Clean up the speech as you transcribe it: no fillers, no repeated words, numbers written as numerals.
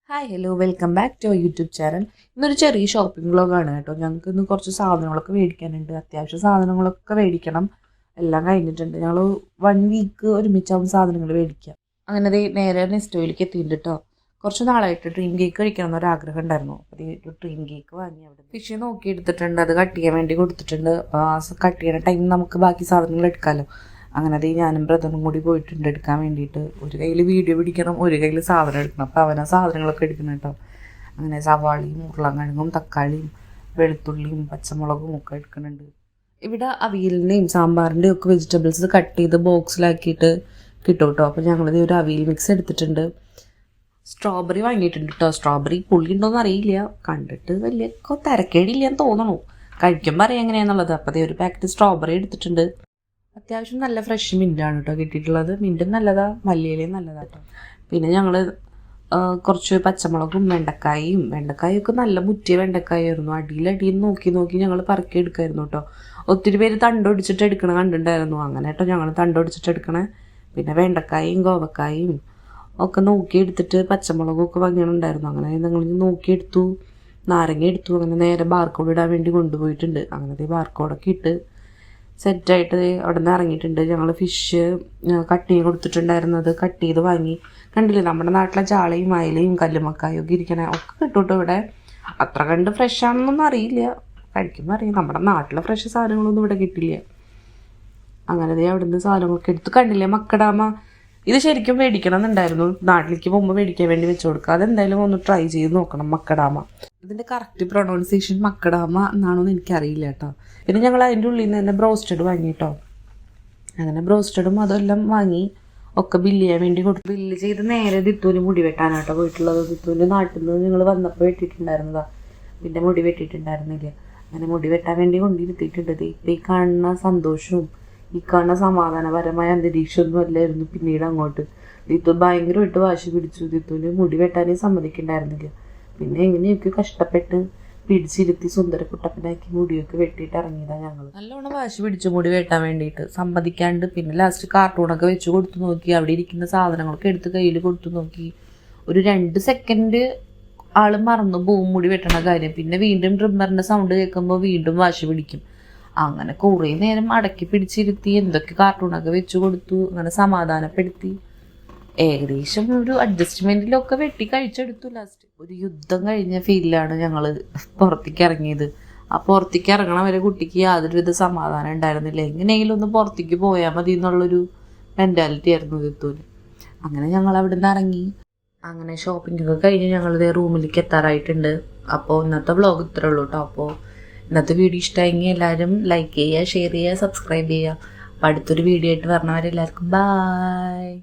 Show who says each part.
Speaker 1: Hi hello welcome back to YouTube channel. ഇന്നൊരു ചെറിയ shopping വ്ളോഗാണ് കേട്ടോ. ഞങ്ങൾക്ക് ഇന്ന് കുറച്ച് സാധനങ്ങളൊക്കെ മേടിക്കാനുണ്ട്. അത്യാവശ്യം സാധനങ്ങളൊക്കെ മേടിക്കണം. എല്ലാം കഴിഞ്ഞിട്ടുണ്ട്. ഞങ്ങൾ 1 വീക്ക് ഒരുമിച്ചാവും സാധനങ്ങൾ മേടിക്കാം. അങ്ങനെ നേരെ നെസ്റ്റോയിലേക്ക് എത്തിയിട്ടുണ്ട് കേട്ടോ. കുറച്ച് നാളായിട്ട് ഡ്രീം കേക്ക് കഴിക്കണം എന്നൊരാഗ്രഹം ഉണ്ടായിരുന്നു. അപ്പോൾ ഒരു ഡ്രീം കേക്ക് വാങ്ങി അവിടെ ഫിഷ് നോക്കി എടുത്തിട്ടുണ്ട്. അത് കട്ട് ചെയ്യാൻ വേണ്ടി കൊടുത്തിട്ടുണ്ട്. ആ കട്ട് ചെയ്യുന്ന ടൈം നമുക്ക് ബാക്കി സാധനങ്ങൾ എടുക്കാമല്ലോ. അങ്ങനെ ഞാനും ബ്രദറും കൂടി പോയിട്ടുണ്ട് എടുക്കാൻ വേണ്ടിയിട്ട്. ഒരു കയ്യിൽ വീഡിയോ പിടിക്കണം, ഒരു കയ്യിൽ സാധനം എടുക്കണം. അപ്പോൾ അവനാ സാധനങ്ങളൊക്കെ എടുക്കണം കേട്ടോ. അങ്ങനെ സവാളയും ഉരുളക്കിഴങ്ങും തക്കാളിയും വെളുത്തുള്ളിയും പച്ചമുളകും ഒക്കെ എടുക്കുന്നുണ്ട്. ഇവിടെ അവിയലിൻ്റെയും സാമ്പാറിൻ്റെയും ഒക്കെ വെജിറ്റബിൾസ് കട്ട് ചെയ്ത് ബോക്സിലാക്കിയിട്ട് കിട്ടും കേട്ടോ. അപ്പോൾ ഞങ്ങളിത് ഒരു അവിയൽ മിക്സ് എടുത്തിട്ടുണ്ട്. സ്ട്രോബെറി വാങ്ങിയിട്ടുണ്ട് കേട്ടോ. സ്ട്രോബെറി പുളി ഉണ്ടോയെന്ന് അറിയില്ല, കണ്ടിട്ട് വലിയ തരക്കേടില്ലെന്ന് തോന്നണു. കഴിക്കുമ്പോൾ അറിയാം എങ്ങനെയാണെന്നുള്ളത്. അപ്പോൾ ഒരു പാക്കറ്റ് സ്ട്രോബെറി എടുത്തിട്ടുണ്ട്. അത്യാവശ്യം നല്ല ഫ്രഷ് മിൻ്റാണ് കേട്ടോ കിട്ടിയിട്ടുള്ളത്. മിൻറ്റും നല്ലതാ, മല്ലിയിലയും നല്ലതാ കേട്ടോ. പിന്നെ ഞങ്ങൾ കുറച്ച് പച്ചമുളകും വെണ്ടക്കായൊക്കെ നല്ല മുറ്റിയ വെണ്ടക്കായായിരുന്നു. അടിയിൽ നോക്കി ഞങ്ങൾ പറക്കി എടുക്കായിരുന്നു കേട്ടോ. ഒത്തിരി പേര് തണ്ടൊടിച്ചിട്ട് എടുക്കണ കണ്ടിട്ടുണ്ടായിരുന്നു. അങ്ങനെ കേട്ടോ ഞങ്ങൾ തണ്ടൊടിച്ചിട്ട് എടുക്കണേ. പിന്നെ വെണ്ടക്കായും കോവക്കായും ഒക്കെ നോക്കിയെടുത്തിട്ട് പച്ചമുളകൊക്കെ വാങ്ങിയിട്ടുണ്ടായിരുന്നു. അങ്ങനെ ഞങ്ങൾ നോക്കിയെടുത്തു, നാരങ്ങ എടുത്തു. അങ്ങനെ നേരെ ബാർക്കോഡ് ഇടാൻ വേണ്ടി കൊണ്ടുപോയിട്ടുണ്ട്. അങ്ങനത്തെ ബാർക്കോഡൊക്കെ ഇട്ട് സെറ്റായിട്ട് അവിടെ നിന്ന് ഇറങ്ങിയിട്ടുണ്ട്. ഞങ്ങൾ ഫിഷ് കട്ട് ചെയ്ത് കൊടുത്തിട്ടുണ്ടായിരുന്നത് കട്ട് ചെയ്ത് വാങ്ങി. കണ്ടില്ലേ, നമ്മുടെ നാട്ടിലെ ചാളയും അയലയും കല്ലുമക്കായും ഒക്കെ ഇരിക്കണേ ഒക്കെ കിട്ടും ഇവിടെ. അത്ര കണ്ട് ഫ്രഷ് ആണെന്നൊന്നും അറിയില്ല, കഴിക്കുമ്പോൾ അറിയാം. നമ്മുടെ നാട്ടിലെ ഫ്രഷ് സാധനങ്ങളൊന്നും ഇവിടെ കിട്ടില്ല. അങ്ങനെ അവിടെ നിന്ന് സാധനങ്ങളൊക്കെ എടുത്ത്. കണ്ടില്ലേ മക്കഡാമ, ഇത് ശരിക്കും മേടിക്കണം എന്നുണ്ടായിരുന്നു. നാട്ടിലേക്ക് പോകുമ്പോൾ മേടിക്കാൻ വേണ്ടി വെച്ച് കൊടുക്കുക. അതെന്തായാലും ഒന്ന് ട്രൈ ചെയ്ത് നോക്കണം. മക്കഡാമ, ഇതിൻ്റെ കറക്റ്റ് പ്രൊണൗൺസിയേഷൻ മക്കഡാമ എന്നാണോന്ന് എനിക്കറിയില്ല കേട്ടോ. പിന്നെ ഞങ്ങൾ അതിൻ്റെ ഉള്ളിൽ നിന്ന് തന്നെ ബ്രോസ്റ്റഡ് വാങ്ങി കേട്ടോ. അങ്ങനെ ബ്രോസ്റ്റഡും അതെല്ലാം വാങ്ങി ഒക്കെ ബില്ല് ചെയ്യാൻ വേണ്ടി കൊടുത്തു. ബില്ല് ചെയ്ത് നേരെ ദിത്തൂന് മുടി വെട്ടാനാട്ടോ പോയിട്ടുള്ളത്. ദിത്തൂൻ്റെ നാട്ടിൽ നിന്ന് ഞങ്ങൾ വന്നപ്പോൾ വെട്ടിയിട്ടുണ്ടായിരുന്നതാ, പിന്നെ മുടി വെട്ടിയിട്ടുണ്ടായിരുന്നില്ല. അങ്ങനെ മുടി വെട്ടാൻ വേണ്ടി കൊണ്ടിരുത്തിയിട്ടുണ്ട്. ഇപ്പം ഈ കാണുന്ന സന്തോഷവും ഈ കാണുന്ന സമാധാനപരമായ അന്തരീക്ഷമൊന്നും അല്ലായിരുന്നു പിന്നീട് അങ്ങോട്ട്. ദിത്തു ഭയങ്കരമായിട്ട് വാശി പിടിച്ചു. ദിത്തുവിന് മുടി വെട്ടാനേ സമ്മതിക്കുന്നുണ്ടായിരുന്നില്ല. പിന്നെ എങ്ങനെയൊക്കെ കഷ്ടപ്പെട്ട് പിടിച്ചിരുത്തി സുന്ദരക്കുട്ടപ്പനാക്കി മുടിയൊക്കെ വെട്ടിയിട്ട് ഇറങ്ങിയതാണ് ഞങ്ങൾ. നല്ലോണം വാശി പിടിച്ചു മുടി വെട്ടാൻ വേണ്ടിയിട്ട്, സമ്മതിക്കാണ്ട്. പിന്നെ ലാസ്റ്റ് കാർട്ടൂണൊക്കെ വെച്ച് കൊടുത്തു നോക്കി. അവിടെ ഇരിക്കുന്ന സാധനങ്ങളൊക്കെ എടുത്ത് കയ്യിൽ കൊടുത്തു നോക്കി. ഒരു 2 സെക്കൻഡ് ആൾ മറന്നു പോവും മുടി വെട്ടണ കാര്യം. പിന്നെ വീണ്ടും ട്രിമ്മറിൻ്റെ സൗണ്ട് കേൾക്കുമ്പോൾ വീണ്ടും വാശി പിടിക്കും. അങ്ങനെ കുറേ നേരം അടക്കി പിടിച്ചിരുത്തി എന്തൊക്കെ കാർട്ടൂണൊക്കെ വെച്ച് കൊടുത്തു. അങ്ങനെ സമാധാനപ്പെടുത്തി ഏകദേശം ഒരു അഡ്ജസ്റ്റ്മെൻറ്റിലൊക്കെ വെട്ടി കഴിച്ചെടുത്തു. ലാസ്റ്റ് ഒരു യുദ്ധം കഴിഞ്ഞ ഫീലിലാണ് ഞങ്ങൾ പുറത്തേക്ക് ഇറങ്ങിയത്. ആ പുറത്തേക്ക് ഇറങ്ങണ വരെ കുട്ടിക്ക് യാതൊരുവിധ സമാധാനം ഉണ്ടായിരുന്നില്ല. എങ്ങനെയെങ്കിലും ഒന്ന് പുറത്തേക്ക് പോയാൽ മതി എന്നുള്ളൊരു മെൻറ്റാലിറ്റി ആയിരുന്നു ദിത്തൂന്. അങ്ങനെ ഞങ്ങൾ അവിടെ നിന്ന് ഇറങ്ങി. അങ്ങനെ ഷോപ്പിംഗൊക്കെ കഴിഞ്ഞ് ഞങ്ങളിതേ റൂമിലേക്ക് എത്താറായിട്ടുണ്ട്. അപ്പോൾ ഇന്നത്തെ വ്ളോഗ് ഇത്രേ ഉള്ളൂ കേട്ടോ. അപ്പോൾ ഇന്നത്തെ വീഡിയോ ഇഷ്ടമായെങ്കിൽ എല്ലാവരും ലൈക്ക് ചെയ്യുക, ഷെയർ ചെയ്യുക, സബ്സ്ക്രൈബ് ചെയ്യുക. അപ്പോൾ അടുത്തൊരു വീഡിയോ ആയിട്ട് പറഞ്ഞവരെല്ലാവർക്കും ബായ്.